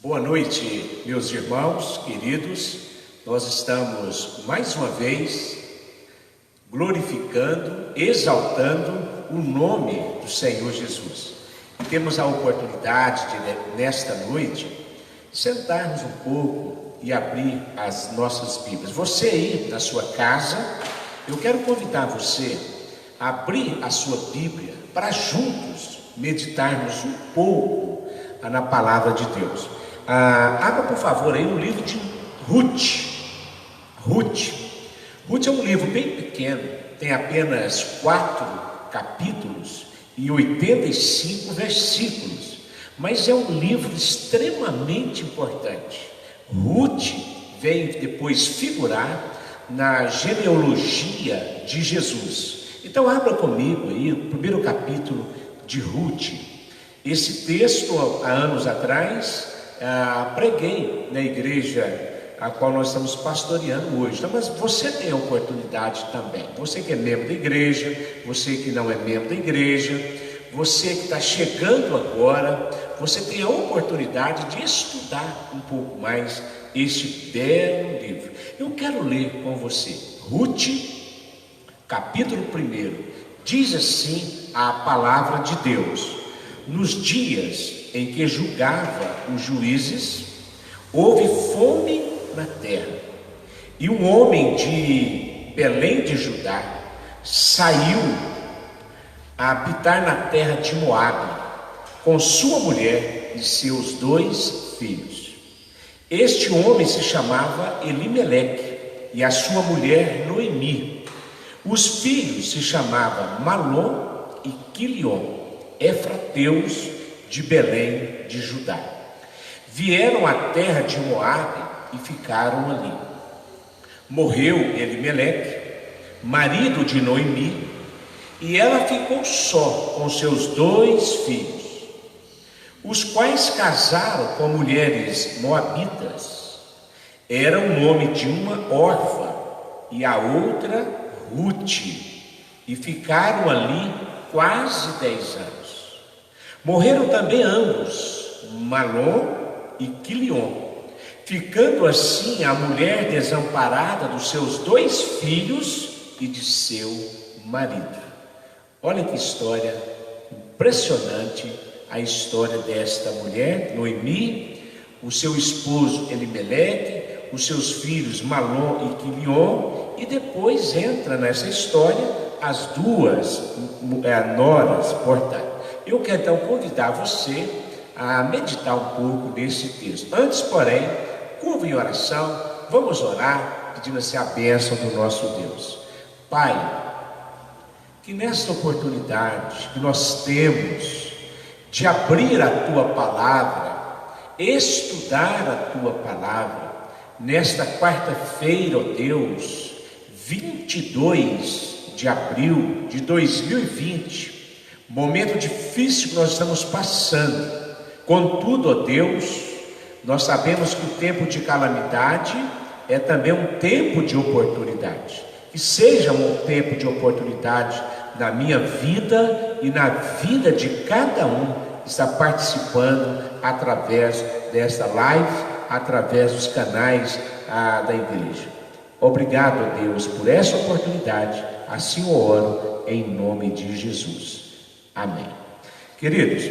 Boa noite, meus irmãos queridos. Nós estamos mais uma vez glorificando, exaltando o nome do Senhor Jesus. E temos a oportunidade de, nesta noite, sentarmos um pouco e abrir as nossas Bíblias. Você aí na sua casa, eu quero convidar você a abrir a sua Bíblia para juntos meditarmos um pouco na palavra de Deus. Abra por favor aí no livro de Ruth. Ruth é um livro bem pequeno, tem apenas 4 capítulos e 85 versículos, mas é um livro extremamente importante. Ruth vem depois figurar na genealogia de Jesus. Então abra comigo aí o primeiro capítulo de Ruth. Esse texto, há anos atrás, preguei na igreja a qual nós estamos pastoreando hoje. Então, mas você tem a oportunidade também, você que é membro da igreja, você que não é membro da igreja, você que está chegando agora, você tem a oportunidade de estudar um pouco mais este belo livro. Eu quero ler com você Ruth, capítulo 1. Diz assim a palavra de Deus: nos dias em que julgava os juízes, houve fome na terra, e um homem de Belém de Judá saiu a habitar na terra de Moabe, com sua mulher e seus 2 filhos. Este homem se chamava Elimeleque, e a sua mulher Noemi. Os filhos se chamavam Malom e Quilion, efrateus de Belém de Judá. Vieram à terra de Moabe e ficaram ali. Morreu Elimeleque, marido de Noemi, e ela ficou só com seus 2 filhos, os quais casaram com mulheres moabitas. Era o nome de uma órfã e a outra Ruth, e ficaram ali quase 10 anos. Morreram também ambos, Malom e Quilion, ficando assim a mulher desamparada dos seus 2 filhos e de seu marido. Olha que história impressionante, a história desta mulher, Noemi, o seu esposo Elimeleque, os seus filhos Malom e Quilion, e depois entra nessa história as 2 noras, portanto. Eu quero então convidar você a meditar um pouco nesse texto. Antes, porém, curva em oração, vamos orar, pedindo assim a bênção do nosso Deus. Pai, que nesta oportunidade que nós temos de abrir a Tua Palavra, estudar a Tua Palavra, nesta quarta-feira, ó Deus, 22 de abril de 2020, momento difícil que nós estamos passando. Contudo, ó Deus, nós sabemos que o tempo de calamidade é também um tempo de oportunidade. Que seja um tempo de oportunidade na minha vida e na vida de cada um que está participando através desta live, através dos canais da igreja. Obrigado, ó Deus, por essa oportunidade. Assim eu oro em nome de Jesus. Amém. Queridos,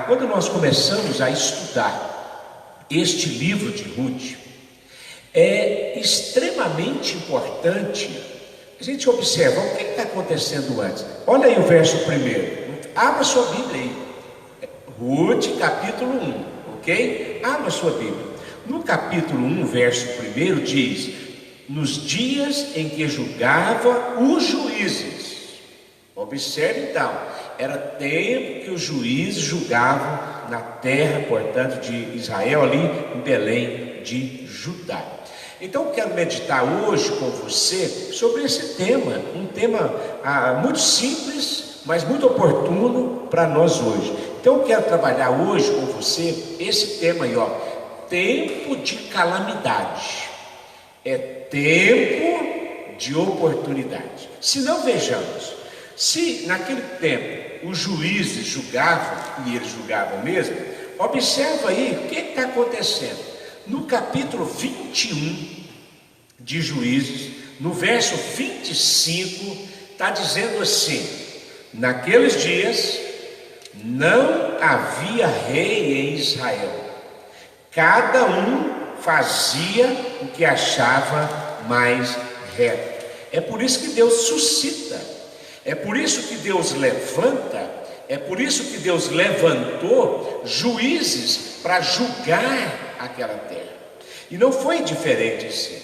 quando nós começamos a estudar este livro de Ruth, é extremamente importante a gente observar o que está acontecendo antes. Olha aí o verso 1. Abra sua Bíblia aí. Ruth, capítulo 1, ok? Abra sua Bíblia. No capítulo 1, verso 1, diz: nos dias em que julgava os juízes. Observe então, era tempo que os juízes julgavam na terra, portanto, de Israel, ali em Belém de Judá. Então eu quero meditar hoje com você sobre esse tema, um tema muito simples, mas muito oportuno para nós hoje. Então eu quero trabalhar hoje com você esse tema aí, ó, tempo de calamidade, é tempo de oportunidade. Se não, vejamos, se naquele tempo os juízes julgavam, e eles julgavam mesmo, Observa aí o que está acontecendo. No capítulo 21 de Juízes, no verso 25, está dizendo assim: naqueles dias não havia rei em Israel, cada um fazia o que achava mais reto. É por isso que Deus suscita, é por isso que Deus levanta, é por isso que Deus levantou juízes para julgar aquela terra. E não foi diferente assim.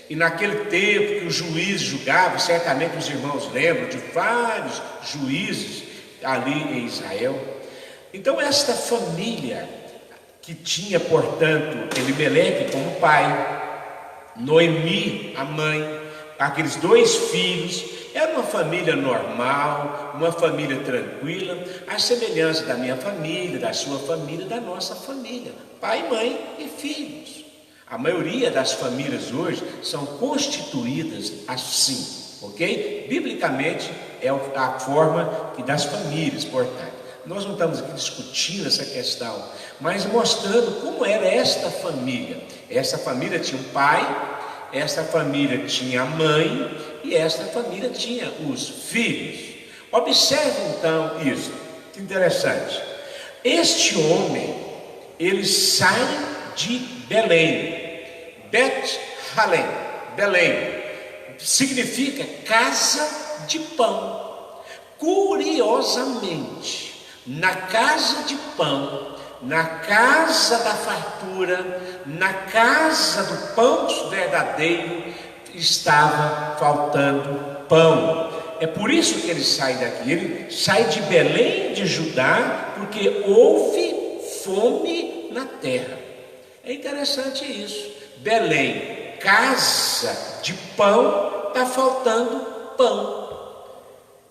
E naquele tempo que os juízes julgavam, certamente os irmãos lembram de vários juízes ali em Israel. Então esta família que tinha, portanto, Elimeleque como pai, Noemi a mãe, aqueles 2 filhos, era uma família normal, uma família tranquila, a semelhança da minha família, da sua família, da nossa família, pai, mãe e filhos. A maioria das famílias hoje são constituídas assim, ok? Biblicamente é a forma que das famílias, portanto. Nós não estamos aqui discutindo essa questão, mas mostrando como era esta família. Esta família tinha um pai, esta família tinha a mãe e esta família tinha os filhos. Observe então isso, que interessante. Este homem, ele sai de Belém. Bet-Halem, Belém, significa casa de pão. Curiosamente, na casa de pão, na casa da fartura, na casa do pão verdadeiro, estava faltando pão. É por isso que ele sai daqui. Ele sai de Belém de Judá, porque houve fome na terra. É interessante isso. Belém, casa de pão, está faltando pão.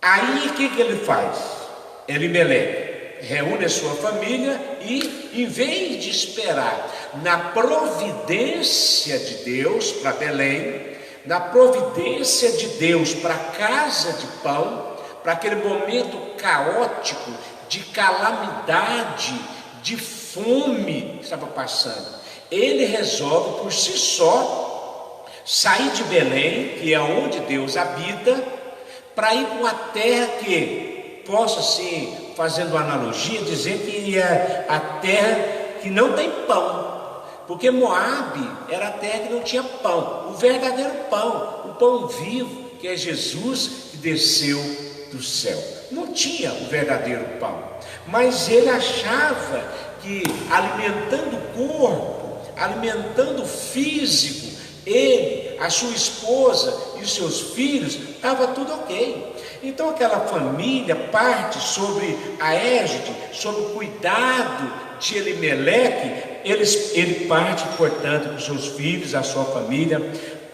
Aí o que ele faz? Elimeleque reúne a sua família e, em vez de esperar na providência de Deus para Belém, na providência de Deus para a casa de pão, para aquele momento caótico de calamidade, de fome que estava passando, ele resolve por si só sair de Belém, que é onde Deus habita, para ir para uma terra que, posso assim, fazendo uma analogia, dizer que é a terra que não tem pão, porque Moabe era a terra que não tinha pão, o verdadeiro pão, o pão vivo, que é Jesus que desceu do céu. Não tinha o verdadeiro pão, mas ele achava que alimentando o corpo, alimentando o físico, ele, a sua esposa e os seus filhos, estava tudo ok. Então aquela família parte sobre a égide, sob o cuidado de Elimeleque. Ele parte, portanto, com os seus filhos, a sua família,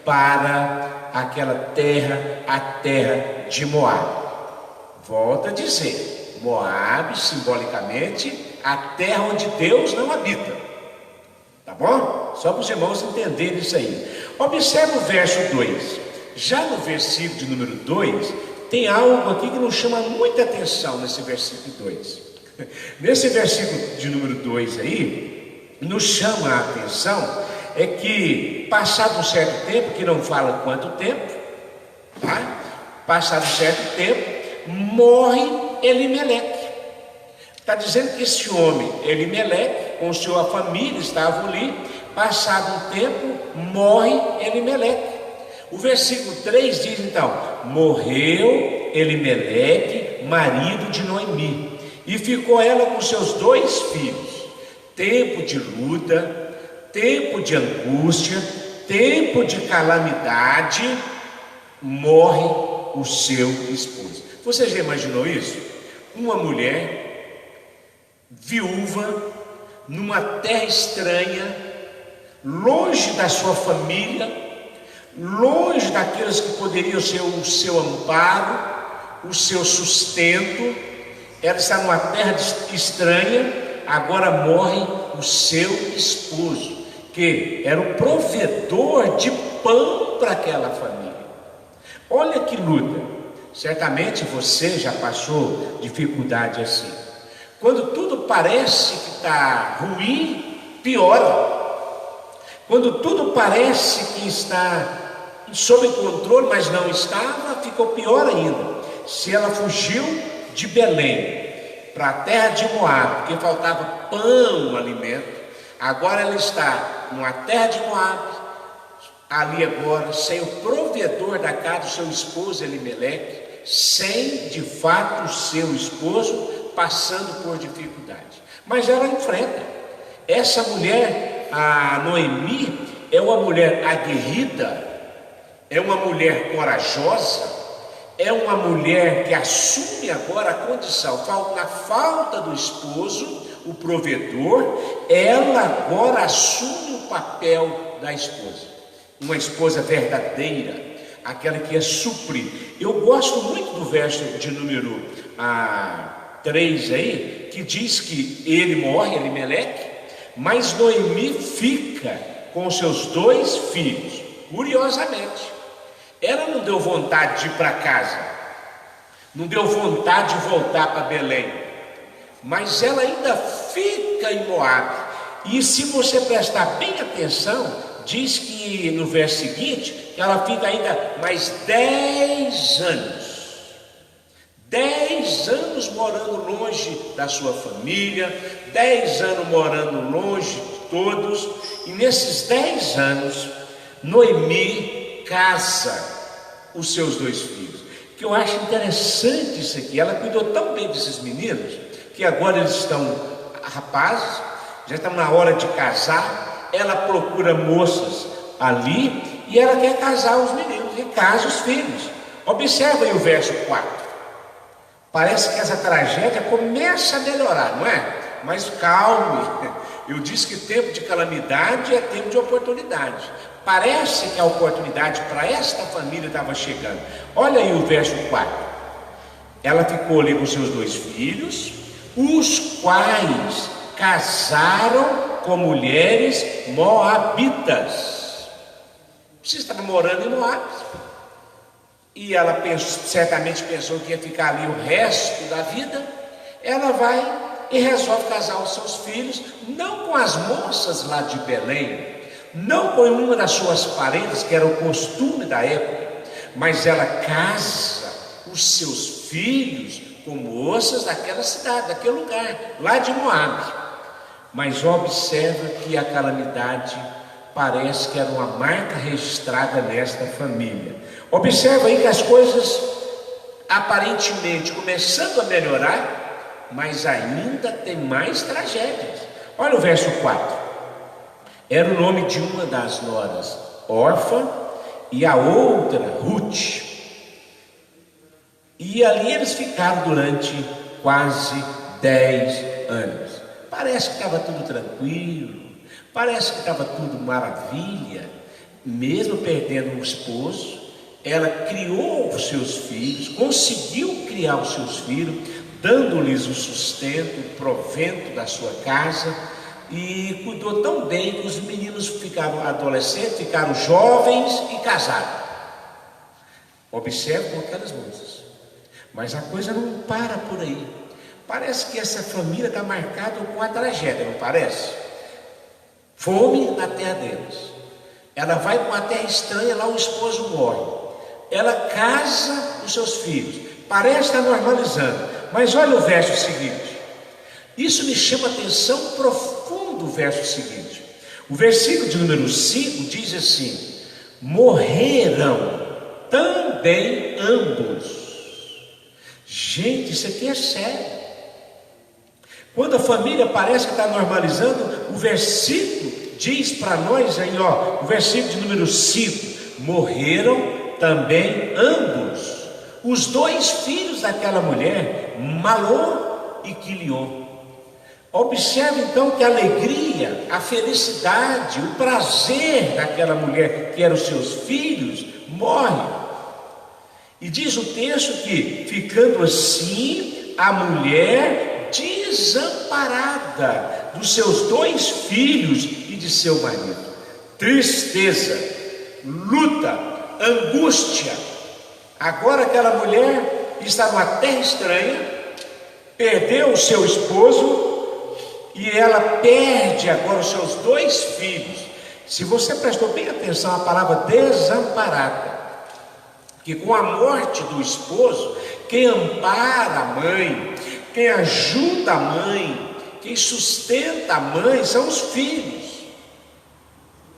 para aquela terra, a terra de Moabe. Volto a dizer, Moabe, simbolicamente, a terra onde Deus não habita. Tá bom? Só para os irmãos entenderem isso aí. Observe o verso 2. Já no versículo de número 2, tem algo aqui que nos chama muita atenção nesse versículo 2. Nesse versículo de número 2 aí, nos chama a atenção, é que passado um certo tempo, que não fala quanto tempo, tá? Passado um certo tempo, morre Elimeleque. Está dizendo que esse homem, Elimeleque, com sua família, estavam ali. Passado um tempo, morre Elimeleque. O versículo 3 diz então: morreu Elimeleque, marido de Noemi, e ficou ela com seus 2 filhos. Tempo de luta, tempo de angústia, tempo de calamidade, morre o seu esposo. Você já imaginou isso? Uma mulher viúva, numa terra estranha, longe da sua família, longe daqueles que poderiam ser o seu amparo, o seu sustento. Ela está numa terra estranha, agora morre o seu esposo, que era o provedor de pão para aquela família. Olha que luta. Certamente você já passou dificuldade assim. Quando tudo parece que está ruim, piora. Quando tudo parece que está sob controle, mas não estava, ficou pior ainda. Se ela fugiu de Belém para a terra de Moabe, porque faltava pão, alimento, agora ela está numa terra de Moabe, ali agora, sem o provedor da casa do seu esposo Elimeleque, sem de fato o seu esposo, passando por dificuldade. Mas ela enfrenta. Essa mulher, a Noemi, é uma mulher aguerrida, é uma mulher corajosa, é uma mulher que assume agora a condição, na falta do esposo, o provedor, ela agora assume o papel da esposa, uma esposa verdadeira, aquela que é suprir. Eu gosto muito do verso de número 3 aí, que diz que ele morre, Elimeleque, mas Noemi fica com seus 2 filhos. Curiosamente, ela não deu vontade de ir para casa, não deu vontade de voltar para Belém, mas ela ainda fica em Moabe. E se você prestar bem atenção, diz que no verso seguinte, ela fica ainda mais 10 anos. 10 anos morando longe da sua família, 10 anos morando longe de todos, e nesses 10 anos, Noemi casa os seus 2 filhos. Que eu acho interessante isso aqui, ela cuidou tão bem desses meninos, que agora eles estão rapazes, já estão na hora de casar, ela procura moças ali, e ela quer casar os meninos, e casa os filhos. Observa aí o verso 4. Parece que essa tragédia começa a melhorar, não é? Mas calme, eu disse que tempo de calamidade é tempo de oportunidade. Parece que a oportunidade para esta família estava chegando. Olha aí o verso 4. Ela ficou ali com seus 2 filhos, os quais casaram com mulheres moabitas. Você estava morando em Moabe, e ela certamente pensou que ia ficar ali o resto da vida. Ela vai e resolve casar os seus filhos, não com as moças lá de Belém, não com uma das suas parentes, que era o costume da época, mas ela casa os seus filhos com moças daquela cidade, daquele lugar, lá de Moabe. Mas observa que a calamidade parece que era uma marca registrada nesta família. Observa aí que as coisas aparentemente começando a melhorar, mas ainda tem mais tragédias. Olha o verso 4. Era o nome de uma das noras, Orfa, e a outra, Ruth. E ali eles ficaram durante quase 10 anos. Parece que estava tudo tranquilo, parece que estava tudo maravilha. Mesmo perdendo um esposo, ela criou os seus filhos, conseguiu criar os seus filhos, dando-lhes o sustento, o provento da sua casa, e cuidou tão bem que os meninos ficaram adolescentes, ficaram jovens e casados. Observe com aquelas moças. Mas a coisa não para por aí. Parece que essa família está marcada com a tragédia, não parece? Fome na terra deles. Ela vai para uma terra estranha, lá o esposo morre. Ela casa os seus filhos. Parece estar normalizando. Mas olha o verso seguinte. Isso me chama a atenção profundo, o verso seguinte. O versículo de número 5 diz assim: morreram também ambos. Gente, isso aqui é sério. Quando a família parece que está normalizando, o versículo diz para nós aí, ó, o versículo de número 5: morreram também ambos, os 2 filhos daquela mulher, Malom e Quilion. Observe então que a alegria, a felicidade, o prazer daquela mulher, que eram os seus filhos, morre. E diz o texto que, ficando assim, a mulher desamparada dos seus 2 filhos e de seu marido. Tristeza, luta, angústia. Agora aquela mulher está numa terra estranha, perdeu o seu esposo, e ela perde agora os seus 2 filhos. Se você prestou bem atenção à palavra desamparada, que com a morte do esposo, quem ampara a mãe, quem ajuda a mãe, quem sustenta a mãe são os filhos.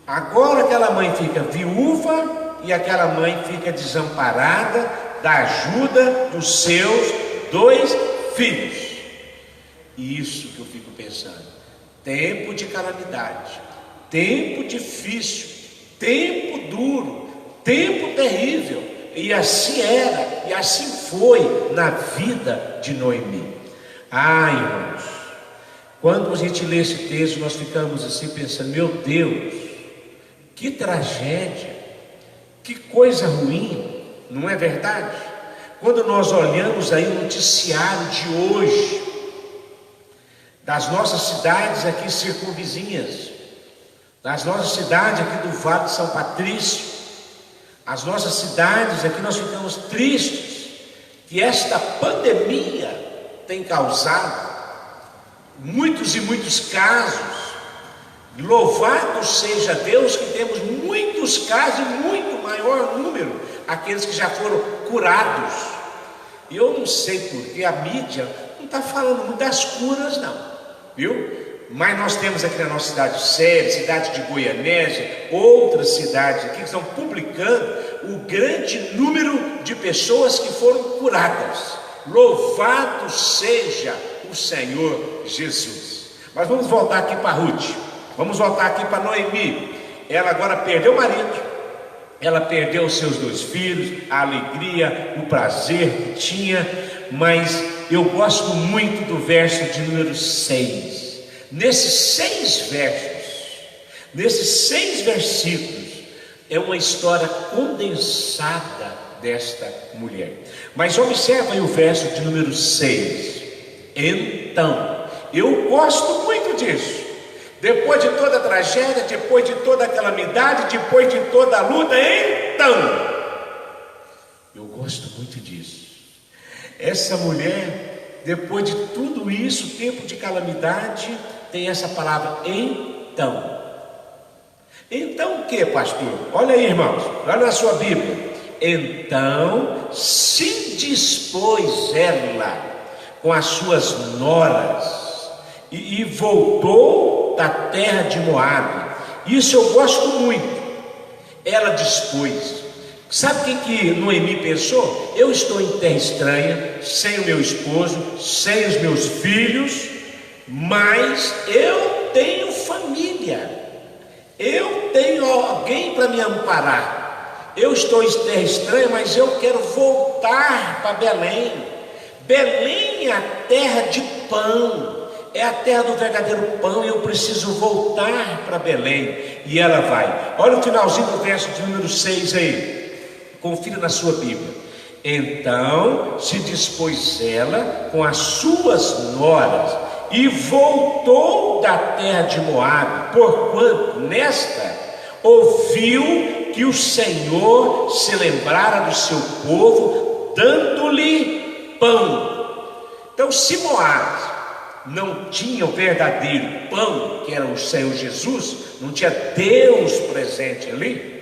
Agora aquela mãe fica viúva e aquela mãe fica desamparada da ajuda dos seus 2 filhos. E isso que eu fico pensando, tempo de calamidade, tempo difícil, tempo duro, tempo terrível, e assim era, e assim foi na vida de Noemi. Irmãos, quando a gente lê esse texto, nós ficamos assim pensando, meu Deus, que tragédia, que coisa ruim, não é verdade? Quando nós olhamos aí o noticiário de hoje, das nossas cidades aqui circunvizinhas, das nossas cidades aqui do Vale de São Patrício, as nossas cidades aqui, nós ficamos tristes que esta pandemia tem causado muitos e muitos casos. Louvado seja Deus que temos muitos casos e muito maior número aqueles que já foram curados. E eu não sei porque a mídia não está falando muito das curas não, viu? Mas nós temos aqui na nossa cidade Séria, cidade de Goianésia, outras cidades aqui que estão publicando o grande número de pessoas que foram curadas. Louvado seja o Senhor Jesus. Mas vamos voltar aqui para Ruth, vamos voltar aqui para Noemi. Ela agora perdeu o marido, ela perdeu os seus 2 filhos, a alegria, o prazer que tinha, mas eu gosto muito do verso de número 6. Nesses 6 versículos, é uma história condensada desta mulher. Mas observa aí o verso de número 6. Então, eu gosto muito disso. Depois de toda a tragédia, depois de toda a calamidade, depois de toda a luta, então, eu gosto muito disso. Essa mulher, depois de tudo isso, tempo de calamidade, tem essa palavra então. Então o que, pastor? Olha aí, irmãos, olha na sua Bíblia. Então se dispôs ela com as suas noras e voltou da terra de Moabe. Isso eu gosto muito. Ela dispôs. Sabe o que Noemi pensou? Eu estou em terra estranha, sem o meu esposo, sem os meus filhos, mas eu tenho família, eu tenho alguém para me amparar. Eu estou em terra estranha, mas eu quero voltar para Belém. Belém é a terra de pão, é a terra do verdadeiro pão, e eu preciso voltar para Belém. E ela vai. Olha o finalzinho do verso de número 6 aí, confira na sua Bíblia. Então se dispôs ela com as suas noras e voltou da terra de Moabe, porquanto nesta ouviu que o Senhor se lembrara do seu povo, dando-lhe pão. Então, se Moabe não tinha o verdadeiro pão, que era o Senhor Jesus, não tinha Deus presente ali,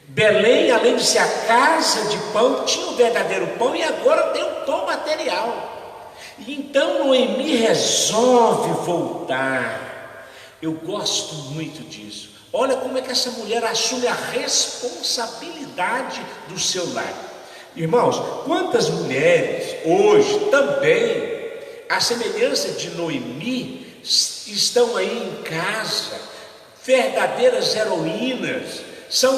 Belém, além de ser a casa de pão, tinha o verdadeiro pão, e agora tem o pão material. E então Noemi resolve voltar. Eu gosto muito disso. Olha como é que essa mulher assume a responsabilidade do seu lar. Irmãos, quantas mulheres hoje também, à semelhança de Noemi, estão aí em casa, verdadeiras heroínas, são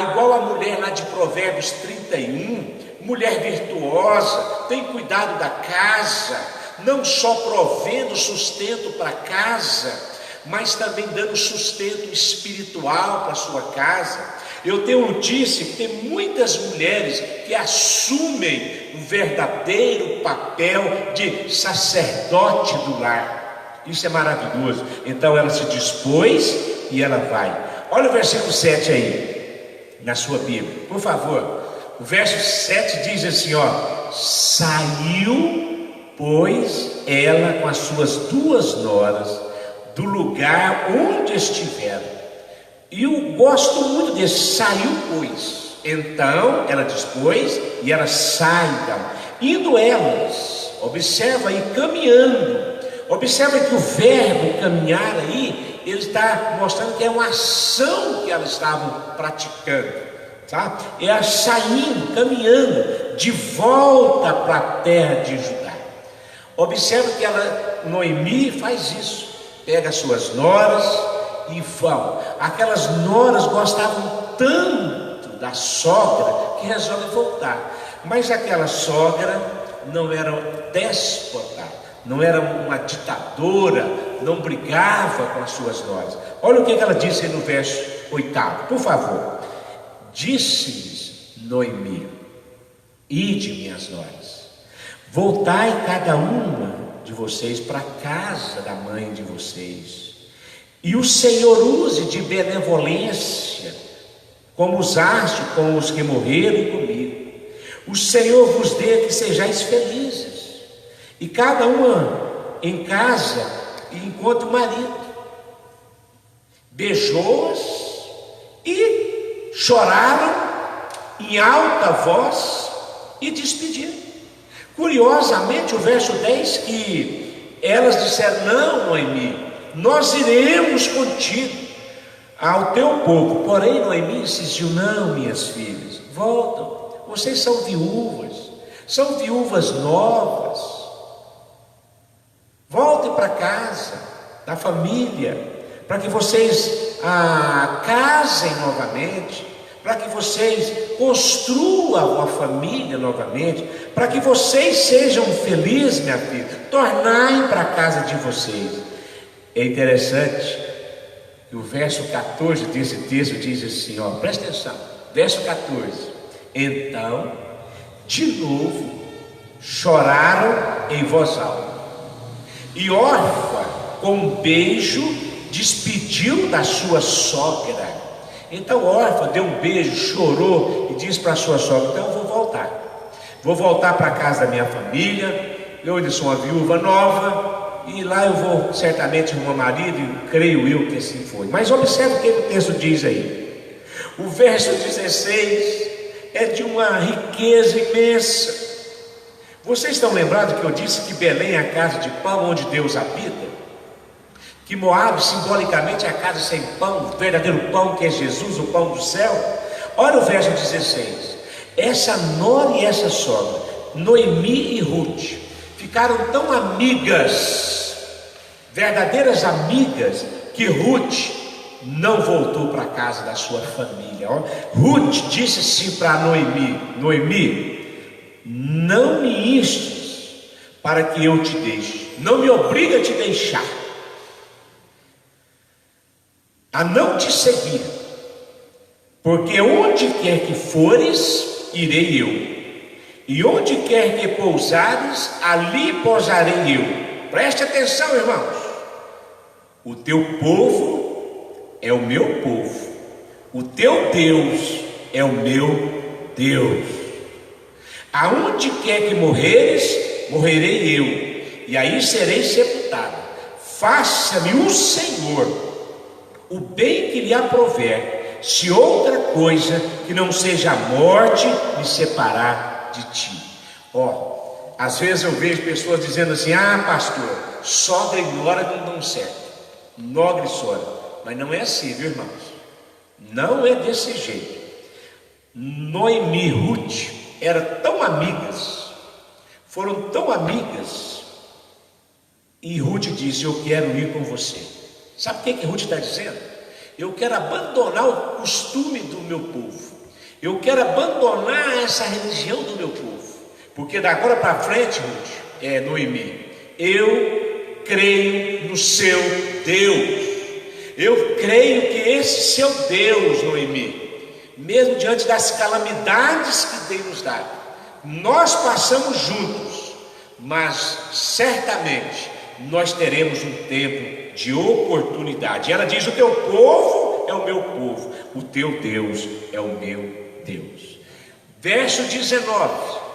igual a mulher lá de Provérbios 31, mulher virtuosa, tem cuidado da casa, não só provendo sustento para casa, mas também dando sustento espiritual para a sua casa. Eu tenho notícia que tem muitas mulheres que assumem o verdadeiro papel de sacerdote do lar. Isso é maravilhoso. Então ela se dispôs e ela vai. Olha o versículo 7 aí, na sua Bíblia, por favor. O verso 7 diz assim, ó: saiu, pois ela com as suas 2 noras do lugar onde estiveram. E eu gosto muito desse saiu, pois. Então ela dispôs e ela sai, então. Indo elas, observa aí, caminhando. Observa que o verbo caminhar aí, ele está mostrando que é uma ação que elas estavam praticando, tá? É saindo, caminhando de volta para a terra de Judá. Observa que Noemi faz isso, pega as suas noras e vão. Aquelas noras gostavam tanto da sogra que resolvem voltar, mas aquela sogra não era déspota, não era uma ditadora, não brigava com as suas noras. Olha o que ela disse aí no verso 8, por favor. Disse-lhes Noemi: ide, minhas noras, voltai cada uma de vocês para a casa da mãe de vocês, e o Senhor use de benevolência, como usaste com os que morreram comigo. O Senhor vos dê que sejais felizes, e cada uma em casa encontre o marido. Beijou-as e choraram em alta voz e despediram. Curiosamente, o verso 10, que elas disseram: não, Noemi, nós iremos contigo ao teu povo. Porém, Noemi insistiu: não, minhas filhas, voltam, vocês são viúvas novas. Voltem para casa da família, para que vocês casem novamente, para que vocês construam uma família novamente, para que vocês sejam felizes, minha filha. Tornai para a casa de vocês. É interessante que o verso 14 desse texto diz assim, presta atenção, verso 14: então, de novo, choraram em voz alta. E Orfa, com um beijo, despediu da sua sogra. Então Orfa deu um beijo, chorou e disse para a sua sogra: então eu vou voltar para a casa da minha família. Eu ainda sou uma viúva nova, e lá eu vou certamente arrumar marido, e creio eu que assim foi. Mas observe o que o texto diz aí. O verso 16 é de uma riqueza imensa. Vocês estão lembrados que eu disse que Belém é a casa de pão onde Deus habita? Que Moabe simbolicamente é a casa sem pão, o verdadeiro pão que é Jesus, o pão do céu? Olha o verso 16. Essa nora e essa sogra, Noemi e Ruth, ficaram tão amigas, verdadeiras amigas, que Ruth não voltou para a casa da sua família. Ruth disse assim para Noemi: Noemi, não me instes para que eu te deixe, não me obriga a te deixar, a não te seguir, porque onde quer que fores, irei eu, e onde quer que pousares, ali pousarei eu. Preste atenção, irmãos. O teu povo é o meu povo, o teu Deus é o meu Deus. Aonde quer que morreres, morrerei eu, e aí serei sepultado. Faça-me o Senhor o bem que lhe aprouver, se outra coisa que não seja a morte me separar de ti. Às vezes eu vejo pessoas dizendo assim: pastor, sogra e nora não dão certo, nogra e sogra. Mas não é assim, viu, irmãos? Não é desse jeito. Noemi e Ruth eram tão amigas, foram tão amigas, e Ruth disse: eu quero ir com você. Sabe o que Ruth está dizendo? Eu quero abandonar o costume do meu povo, eu quero abandonar essa religião do meu povo, porque da agora para frente, Ruth, Noemi, eu creio no seu Deus, eu creio que esse seu Deus, Noemi, mesmo diante das calamidades que tem nos dado, nós passamos juntos, mas certamente nós teremos um tempo de oportunidade. Ela diz: o teu povo é o meu povo, o teu Deus é o meu Deus. Verso 19,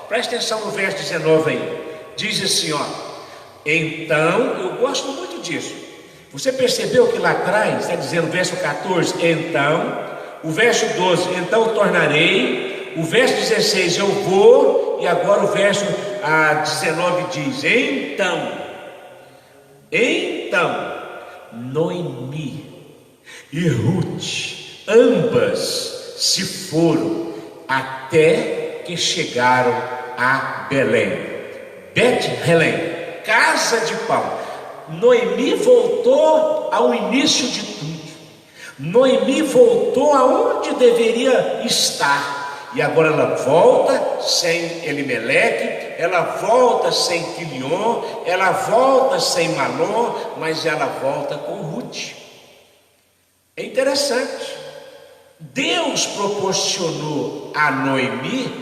presta atenção no verso 19 aí. diz assim, ó. Então, eu gosto muito disso. Você percebeu que lá atrás está dizendo, verso 14, então, o verso 12, então tornarei, o verso 16, eu vou, e agora o verso 19 diz, então, Noemi e Ruth, ambas se foram até que chegaram a Belém, Bet-Helém, casa de pão. Noemi voltou ao início de tudo. Noemi voltou aonde deveria estar. E agora ela volta sem Elimeleque, ela volta sem Quilion, ela volta sem Malom, mas ela volta com Ruth. É interessante. Deus proporcionou a Noemi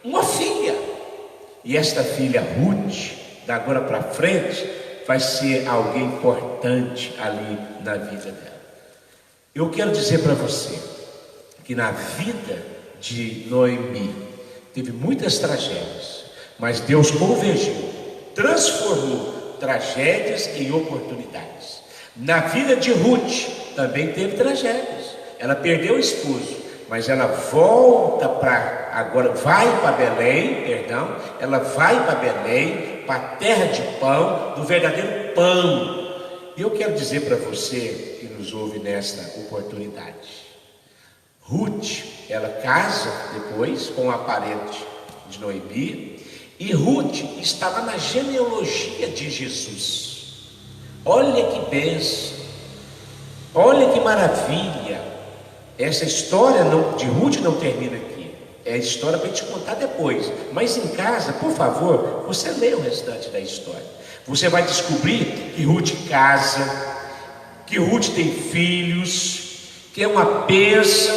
uma filha. E esta filha Ruth, da agora para frente, vai ser alguém importante ali na vida dela. Eu quero dizer para você que na vida de Noemi teve muitas tragédias, mas Deus convergiu, transformou tragédias em oportunidades. Na vida de Ruth também teve tragédias. Ela perdeu o esposo, mas ela volta para, agora vai para Belém, ela vai para Belém, para a terra de pão, do verdadeiro pão. E eu quero dizer para você que nos ouve nesta oportunidade, Ruth, ela casa depois com a parente de Noemi, e Ruth estava na genealogia de Jesus. Olha que bênção, olha que maravilha. Essa história de Ruth não termina aqui, é a história para te contar depois, mas em casa, por favor, você lê o restante da história. Você vai descobrir que Ruth casa, que Ruth tem filhos, que é uma bênção,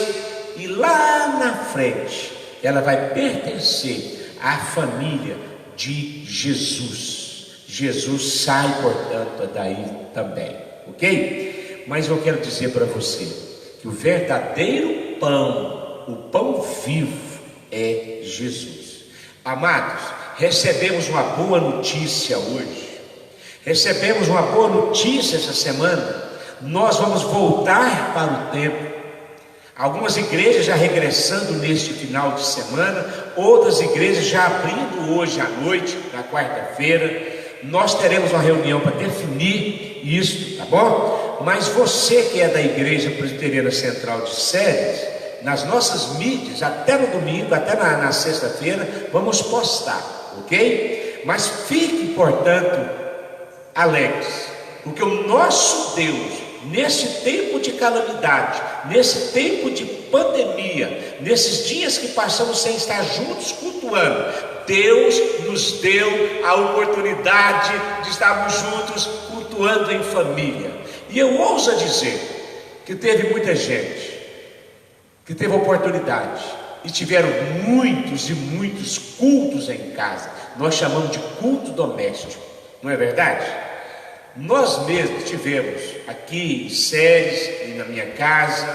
e lá na frente ela vai pertencer à família de Jesus. Jesus sai, portanto, daí também, ok? Mas eu quero dizer para você que o verdadeiro pão, o pão vivo, é Jesus. Amados, recebemos uma boa notícia hoje. Recebemos uma boa notícia essa semana. Nós vamos voltar para o templo. Algumas igrejas já regressando neste final de semana, outras igrejas já abrindo hoje à noite, na quarta-feira. Nós teremos uma reunião para definir isso, tá bom? Mas você que é da Igreja Presbiteriana Central de Séries, nas nossas mídias, até no domingo, até na sexta-feira, vamos postar, ok? Mas fique, portanto, alegres, porque o nosso Deus, nesse tempo de calamidade, nesse tempo de pandemia, nesses dias que passamos sem estar juntos cultuando, Deus nos deu a oportunidade de estarmos juntos cultuando em família. E eu ouso dizer que teve muita gente que teve oportunidade, e tiveram muitos e muitos cultos em casa. Nós chamamos de culto doméstico, não é verdade? Nós mesmos tivemos aqui em Séries, e na minha casa,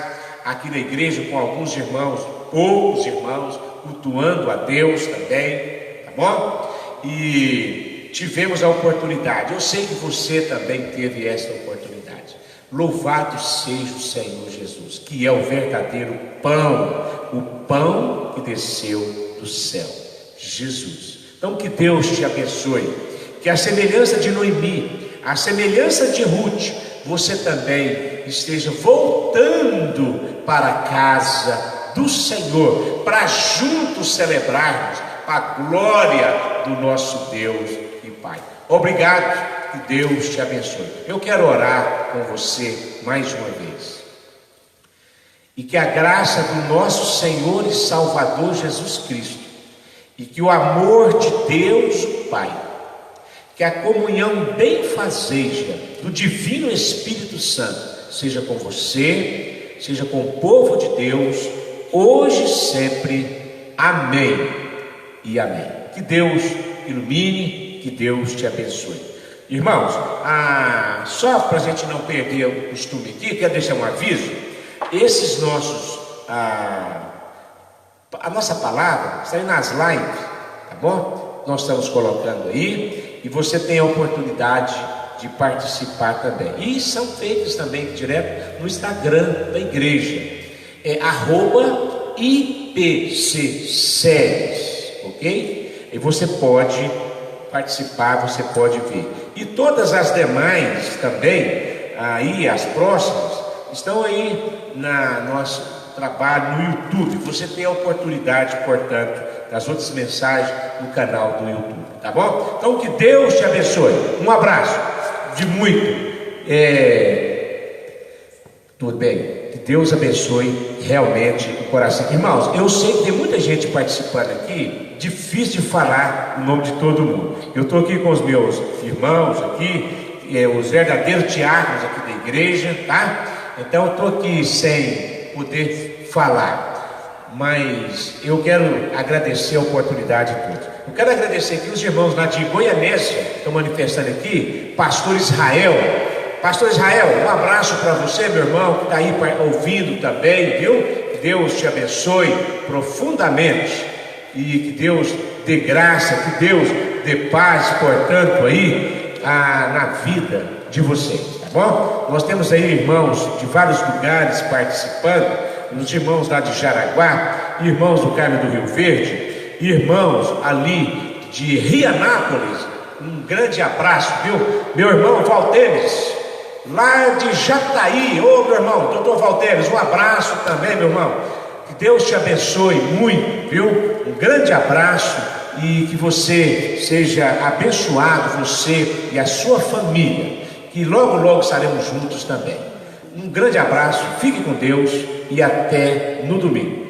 aqui na igreja com alguns irmãos, poucos irmãos, cultuando a Deus também, tá bom? E tivemos a oportunidade. Eu sei que você também teve essa oportunidade. Louvado seja o Senhor Jesus, que é o verdadeiro pão, o pão que desceu do céu, Jesus. Então que Deus te abençoe, que a semelhança de Noemi, a semelhança de Ruth, você também esteja voltando para a casa do Senhor, para juntos celebrarmos a glória do nosso Deus e Pai. Obrigado, que Deus te abençoe. Eu quero orar com você mais uma vez, e que a graça do nosso Senhor e Salvador Jesus Cristo, e que o amor de Deus o Pai, que a comunhão benfazeja do Divino Espírito Santo seja com você, seja com o povo de Deus, hoje e sempre. Amém e amém. Que Deus ilumine, que Deus te abençoe. Irmãos, só para a gente não perder o costume aqui, quero deixar um aviso. Esses nossos, a nossa palavra está aí nas lives, tá bom? nós estamos colocando aí, e você tem a oportunidade de participar também. E são feitas também direto no Instagram da igreja, @IPCSéries, ok? E você pode participar, você pode ver. E todas as demais também, aí as próximas, estão aí na nosso trabalho no YouTube. Você tem a oportunidade, portanto, das outras mensagens no canal do YouTube, tá bom? Então que Deus te abençoe. Um abraço de muito. Tudo bem? Que Deus abençoe realmente o coração. Irmãos, eu sei que tem muita gente participando aqui, difícil de falar o nome de todo mundo. Eu estou aqui com os meus irmãos aqui, os verdadeiros diáconos aqui da igreja, tá? Então eu estou aqui sem poder falar, mas eu quero agradecer a oportunidade de todos. Eu quero agradecer aqui os irmãos lá de Goianésia, que estão manifestando aqui, Pastor Israel. Pastor Israel, um abraço para você, meu irmão, que está aí ouvindo também, viu? Que Deus te abençoe profundamente e que Deus dê graça, que Deus dê paz, portanto, aí na vida de vocês, tá bom? Nós temos aí irmãos de vários lugares participando, os irmãos lá de Jaraguá, irmãos do Carmo do Rio Verde, irmãos ali de Rianápolis, um grande abraço, viu? Meu irmão Valteres, lá de Jataí, ô meu irmão, doutor Valteres, um abraço também, meu irmão. Que Deus te abençoe muito, viu? Um grande abraço e que você seja abençoado, você e a sua família, que logo, logo estaremos juntos também. Um grande abraço, fique com Deus e até no domingo.